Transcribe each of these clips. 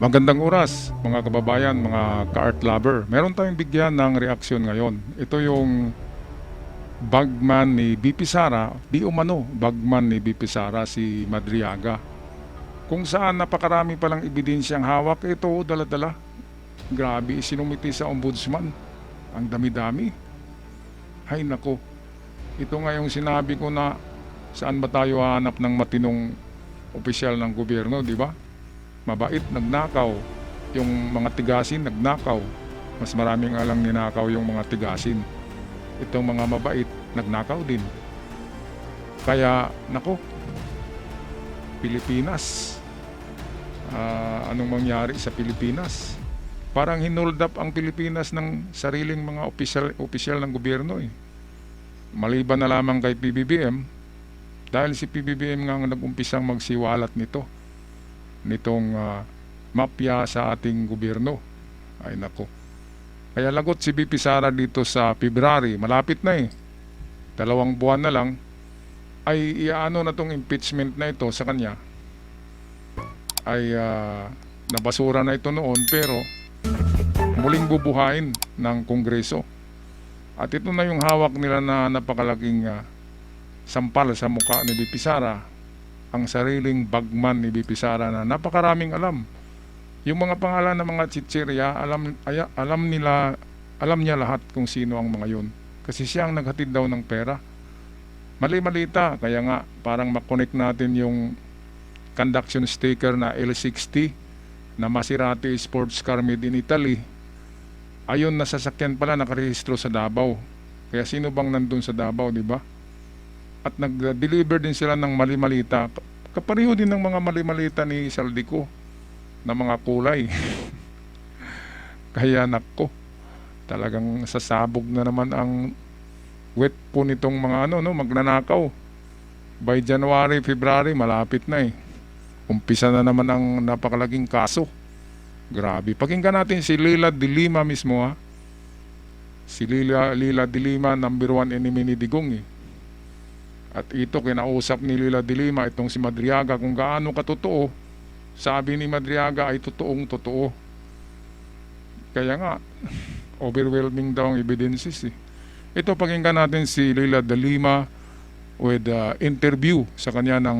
Magandang oras, mga kababayan, mga ka-art lover. Meron tayong bigyan ng reaksyon ngayon. Ito yung bagman ni BP Sara, di umano, bagman ni BP Sara si Madriaga. Kung saan napakarami palang ebidensyang hawak, ito dala-dala. Grabe, sinumiti sa ombudsman. Ang dami-dami. Hay nako, ito nga yung sinabi ko na saan ba tayo hahanap ng matinong opisyal ng gobyerno, di ba? Mabait, nagnakaw. Yung mga tigasin, nagnakaw. Mas maraming alang ninakaw yung mga tigasin. Itong mga mabait, nagnakaw din. Kaya, nako, Pilipinas. Anong mangyari sa Pilipinas? Parang hinold up ang Pilipinas ng sariling mga opisyal ng gobyerno eh. Maliban na lamang kay PBBM, dahil si PBBM nga nag-umpisang magsiwalat nitong mafia sa ating gobyerno. Ay nako. Kaya lagot si BP Sara dito sa February, malapit na eh. 2 buwan na lang ay iaano na tong impeachment na ito sa kanya. Ay nabasura na ito noon pero muling bubuhayin ng Kongreso. At ito na yung hawak nila na napakalaking sampal sa mukha ni BP Sara, ang sariling bagman ni BP Sara na napakaraming alam. Yung mga pangalan ng mga chichirya, alam niya lahat kung sino ang mga yun. Kasi siya ang naghatid daw ng pera. Mali-malita, kaya nga parang makonect natin yung conduction sticker na L60 na Maserati sports car made in Italy. Ayun na sasakyan pala nakarehistro sa Davao. Kaya sino bang nandun sa Davao, di ba? At nag-deliver din sila ng mali-malita. Kapareho din ng mga mali-malita ni Saldico na mga kulay. Kaya nako, talagang sasabog na naman ang wet po nitong mga magnanakaw. By January, February, malapit na eh. Umpisa na naman ang napakalaging kaso. Grabe. Pakinggan natin si Leila de Lima mismo ha. Si Leila de Lima, number 1 enemy ni Digong eh. At ito, kinausap ni Leila de Lima itong si Madriaga kung gaano katotoo. Sabi ni Madriaga ay totoong totoo. Kaya nga, overwhelming daw ang evidences eh. Ito, pakinggan natin si Leila de Lima with interview sa kanya ng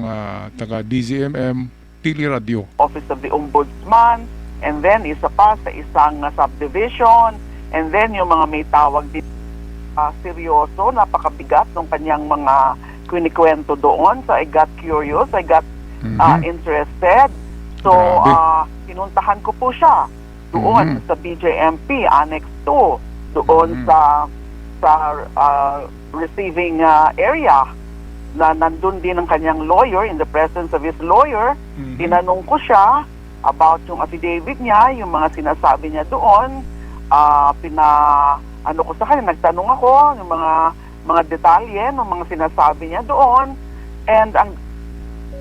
taga DZMM Tili Radio. Office of the Ombudsman, and then isa pa sa isang subdivision, and then yung mga may tawag din seryoso, napakabigat ng kanyang mga kwento doon. So I got curious, I got interested. So pinuntahan ko po siya doon sa BJMP Annex 2, doon sa receiving area na nandun din ang kanyang lawyer, in the presence of his lawyer. Tinanong ko siya about yung affidavit niya, yung mga sinasabi niya doon. Ano ko sa kanya, nagtanong ako ng mga detalye ng mga sinasabi niya doon. And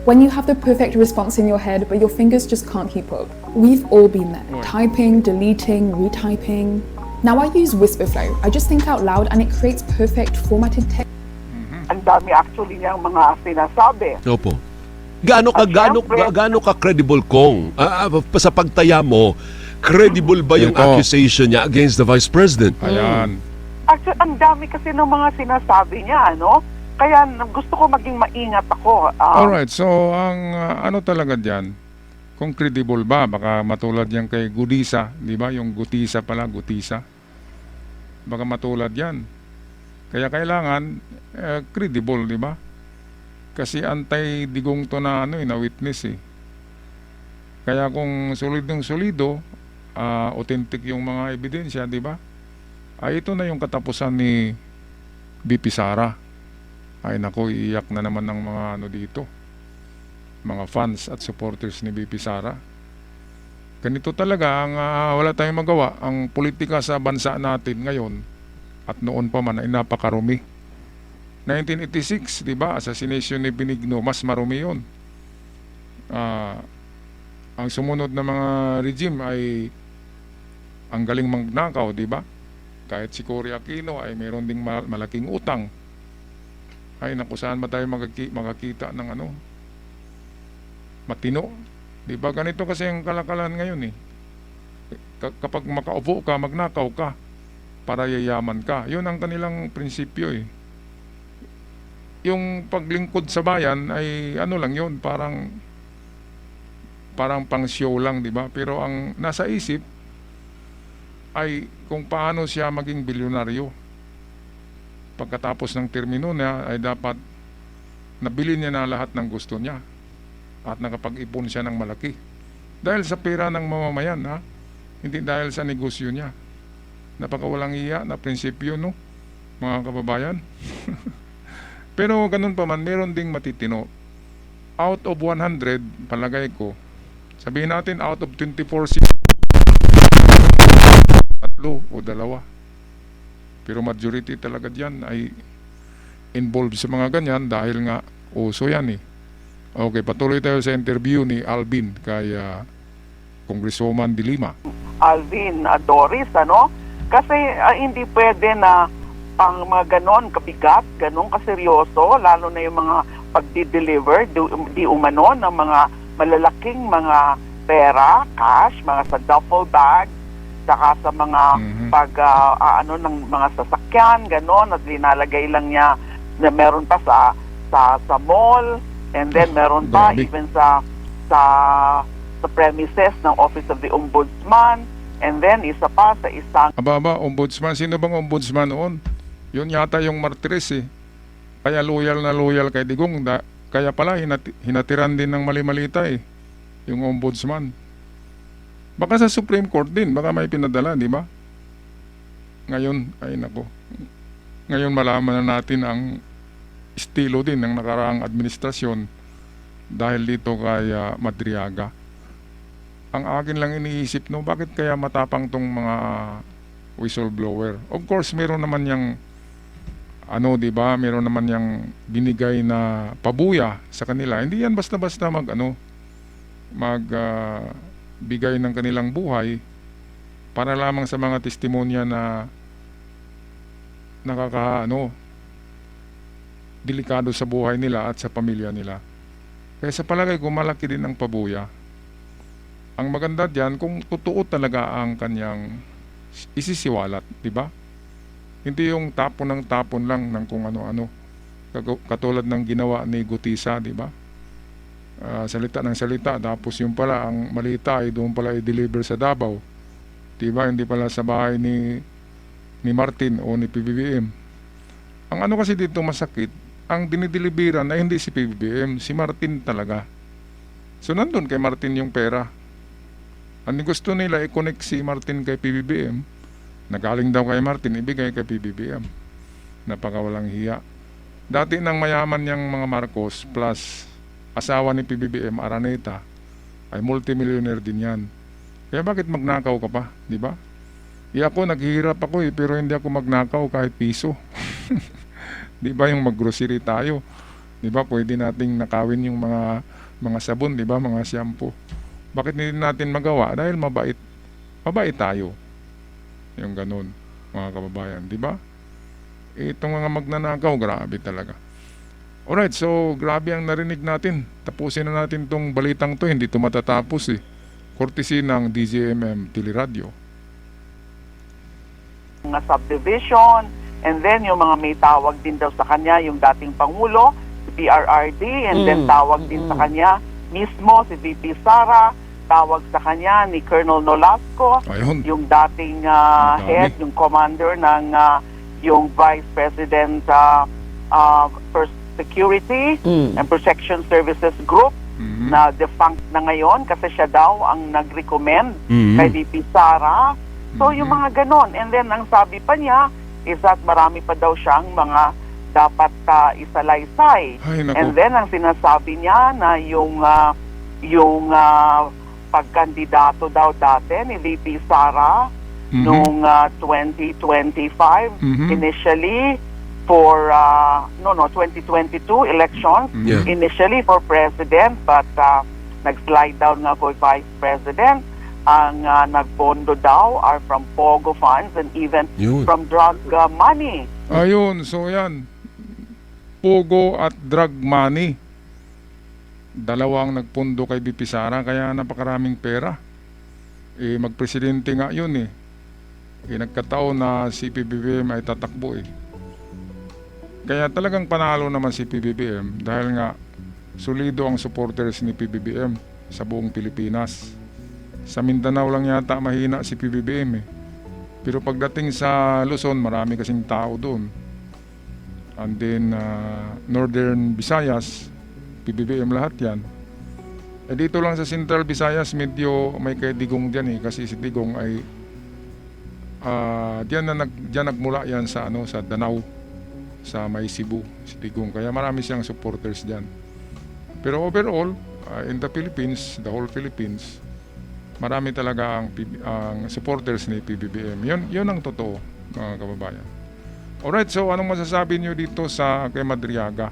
when you have the perfect response in your head, but your fingers just can't keep up. We've all been there. Typing, deleting, retyping. Now I use Whisperflow. I just think out loud and it creates perfect formatted text. Ang dami actually niyang mga sinasabi. Opo. Gaano ka credible kong sa pagtaya mo, credible ba yung accusation niya against the Vice President? Ayan. Actually, ang dami kasi ng mga sinasabi niya, no? Kaya gusto ko maging maingat ako. Alright, so ang ano talaga dyan, kung credible ba, baka matulad yan kay Gutisa, di ba? Yung Gutisa pala, Gutisa. Baka matulad yan. Kaya kailangan credible, di ba? Kasi anti-Digong to na na witness eh. Kaya kung solidong-solido, authentic yung mga ebidensya, di ba? Ay ito na yung katapusan ni BP Sara. Ay nako, iiyak na naman ng mga dito, mga fans at supporters ni BP Sara. Ganito talaga ang wala tayong magawa. Ang politika sa bansa natin ngayon at noon pa man ay napakarumi. 1986, di ba? Assassination ni Benigno, mas marumi yun. Ang sumunod na mga regime ay ang galing magnakaw, di ba? Kahit si Cory Aquino ay mayroon ding malaking utang. Ay naku, saan ba tayo makakita ng matino Di ba? Ganito kasi ang kalakalan ngayon eh. Kapag makaupo ka, magnakaw ka para yayaman ka. Yun ang kanilang prinsipyo eh. Yung paglingkod sa bayan ay ano lang yun, parang pang show lang, di ba? Pero ang nasa isip ay kung paano siya maging bilyonaryo. Pagkatapos ng termino niya ay dapat nabili niya na lahat ng gusto niya at nakapag-ipon siya ng malaki. Dahil sa pera ng mamamayan, ha? Hindi dahil sa negosyo niya. Napakawalang iya na prinsipyo, no? Mga kababayan. Pero ganun pa man, meron ding matitino. Out of 100, palagay ko, sabihin natin out of 24 seats, 3 o 2. Pero majority talaga dyan ay involved sa mga ganyan dahil nga uso yan eh. Okay, patuloy tayo sa interview ni Alvin kay Congresswoman De Lima. Alvin, Doris, ano? Kasi hindi pwede na pang mga ganon kabigat, ganon kaseryoso, lalo na yung mga pagdi-deliver, di umano ng mga malalaking mga pera, cash, mga sa duffel bag, saka sa mga ng mga sasakyan, ganon, at linalagay lang niya na meron pa sa mall, and then meron pa Grabe. even sa premises ng Office of the Ombudsman, and then isa pa sa isang Aba, ombudsman. Sino bang ombudsman noon? Yun yata yung Martires eh. Kaya loyal kay Digong. Kaya pala hinatiran din ng mali-malita eh. Yung ombudsman. Baka sa Supreme Court din. Baka may pinadala, di ba? Ngayon, ay nako. Ngayon malaman na natin ang estilo din ng nakaraang administrasyon dahil dito kay Madriaga. Ang akin lang iniisip, no, bakit kaya matapang tong mga whistleblower? Of course, meron naman yang di ba? Meron naman yang binigay na pabuya sa kanila. Hindi yan basta-basta bigay ng kanilang buhay para lamang sa mga testimonya na delikado sa buhay nila at sa pamilya nila. Kaya sa palagay ko, malaki din ang pabuya. Ang maganda diyan kung totoo talaga ang kanyang isisiwalat, di ba? Hindi yung tapon lang ng kung ano-ano. Katulad ng ginawa ni Gutisa, di ba? Salita ng salita, tapos yung pala ang malita ay doon pala i-deliver sa Davao. Di ba? Hindi pala sa bahay ni Martin o ni PBBM. Ang ano kasi dito masakit, ang dinideliveran ay hindi si PBBM, si Martin talaga. So nandun kay Martin yung pera. Ang gusto nila i-connect si Martin kay PBBM, nagaling daw kay Martin, ibigay kay PBBM. Napakawalang hiya. Dati nang mayaman niyang mga Marcos plus asawa ni PBBM, Araneta, ay multimillionaire din yan. Kaya bakit magnakaw ka pa, di ba? Ako, naghihirap ako pero hindi ako magnakaw kahit piso. Di ba yung maggrocery tayo? Di ba pwede nating nakawin yung mga sabon, di ba, mga shampoo. Bakit hindi natin magawa? Dahil mabait tayo. Yung ganun, mga kababayan, di ba? Itong mga magnanakaw, grabe talaga. Alright, so grabe ang narinig natin. Tapusin na natin tong balitang to, hindi to matatapos eh. Courtesy ng DZMM Teleradyo. mga subdivision, and then yung mga may tawag din daw sa kanya, yung dating Pangulo, si PRRD, and then tawag din sa kanya mismo si VP Sara, tawag sa kanya ni Colonel Nolasco, Ayun. yung dating head, yung commander ng yung Vice President for Security and Protection Services Group, na defunct na ngayon kasi siya daw ang nag-recommend kay VP Sara. So yung mga ganon. And then ang sabi pa niya is that marami pa daw siyang mga dapat isalaysay. Ay, naku. And then ang sinasabi niya na yung pagkandidato daw dati ni VP Sara noong 2025 initially for 2022 elections, Yeah. initially for president, but nag-slide down nga for vice president. Ang nagpondo daw are from POGO funds and even Yun. from drug money. Ayun, so yan. Pogo at drug money. Dalawang nagpundo kay BP Sara, kaya napakaraming pera. Magpresidente nga yun eh. Nagkataon na si PBBM ay tatakbo eh. Kaya talagang panalo naman si PBBM dahil nga solido ang supporters ni PBBM sa buong Pilipinas. Sa Mindanao lang yata mahina si PBBM eh. Pero pagdating sa Luzon, marami kasing tao doon. And then Northern Visayas, PBBM lahat yan. Dito lang sa Central Visayas, medyo may kay Digong dyan eh. Kasi si Digong ay diyan nagmula yan sa sa Danau, sa may Cebu, si Digong. Kaya marami siyang supporters diyan. Pero overall, in the Philippines, the whole Philippines, marami talaga ang supporters ni PBBM. Yun ang totoo, mga kababayan. Alright, so anong masasabi niyo dito sa kay Madriaga?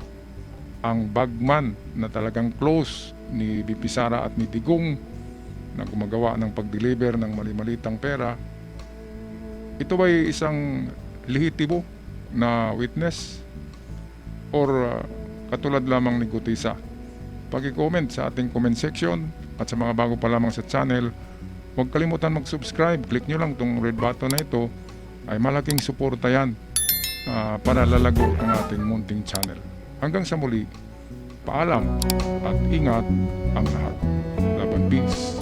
Ang bagman na talagang close ni BP Sara at ni Digong na gumagawa ng pag-deliver ng mali-malitang pera, ito ba'y isang lehitimo na witness or katulad lamang ni Gutisa? Pag-comment sa ating comment section at sa mga bago pa lamang sa channel, huwag kalimutan mag-subscribe. Click nyo lang tong red button na ito, ay malaking suporta yan para lalago ang ating munting channel. Hanggang sa muli, paalam at ingat ang lahat. Laban, peace.